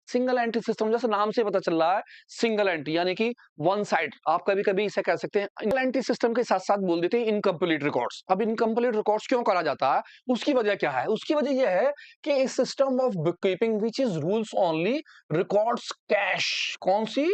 Single entry system जैसे नाम से पता चल रहा है, सिंगल एंट्री यानी कि वन साइड। आप कभी-कभी इसे कह सकते हैं सिंगल एंट्री सिस्टम के साथ-साथ बोल देते हैं इनकम्प्लीट रिकॉर्ड्स। अब इनकम्प्लीट रिकॉर्ड्स क्यों करा जाता है? उसकी वजह क्या है? उसकी वजह ये है कि इस system of book keeping which is rules only records cash. कौन-सी?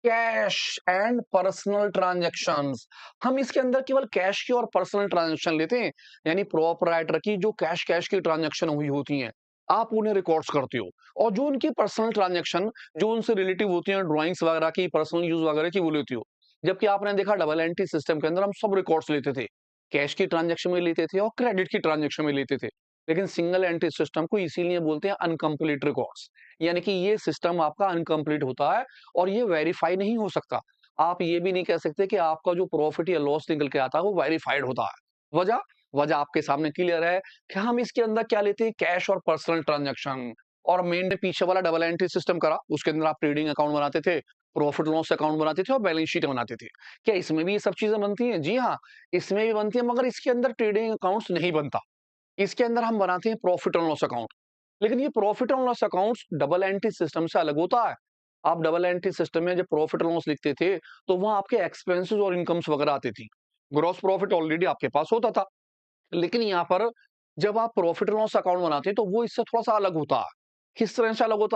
Cash and personal transactions. हम इसके अंदर केवल कैश की और पर्सनल ट्रांजैक्शन लेते हैं, यानी प्रोपराइटर की जो कैश कैश की ट्रांजैक्शन हुई होती हैं, आप उन्हें रिकॉर्ड्स करते हो। और जो उनकी पर्सनल ट्रांजैक्शन जो उनसे रिलेटिव होती हैं, ड्राइंग्स वगैरह की, पर्सनल यूज वगैरह की, वो लेते हो। जबकि आपने देखा डबल एंट्री सिस्टम के अंदर हम सब रिकॉर्ड्स लेते थे, कैश की ट्रांजैक्शन में लेते थे और क्रेडिट की ट्रांजैक्शन में लेते थे। लेकिन सिंगल एंट्री सिस्टम को इसीलिए बोलते हैं अनकंप्लीट रिकॉर्ड्स, यानी कि ये सिस्टम आपका अनकंप्लीट होता है और ये वेरीफाई नहीं हो सकता। आप ये भी नहीं कह सकते कि आपका जो प्रॉफिट या लॉस निकल के आता है वो वेरीफाइड होता है। वजह वजह आपके सामने क्लियर है कि हम इसके अंदर क्या लेते हैं, कैश और पर्सनल ट्रांजैक्शन। और मेन पीछे वाला डबल एंट्री सिस्टम करा, उसके अंदर आप ट्रेडिंग अकाउंट बनाते थे, प्रॉफिट लॉस अकाउंट बनाते थे और बैलेंस शीट बनाते थे। क्या इसमें भी ये सब चीजें बनती हैं? जी हाँ, इसमें भी बनती है, मगर इसके अंदर ट्रेडिंग अकाउंट्स नहीं बनता। इसके अंदर हम बनाते हैं प्रॉफिट एंड लॉस अकाउंट। लेकिन ये profit and loss accounts double entry system से अलग होता है। आप डबल एंट्री सिस्टम में जब प्रॉफिट एंड लॉस लिखते थे, तो वहां आपके एक्सपेंसेस और इनकम्स वगैरह आती थी। ग्रॉस प्रॉफिट ऑलरेडी आपके पास होता था। लेकिन यहाँ पर जब आप प्रॉफिट एंड लॉस अकाउंट बनाते हैं, तो वो इससे थोड़ा सा अलग होता है। किस तरह से अलग होता है?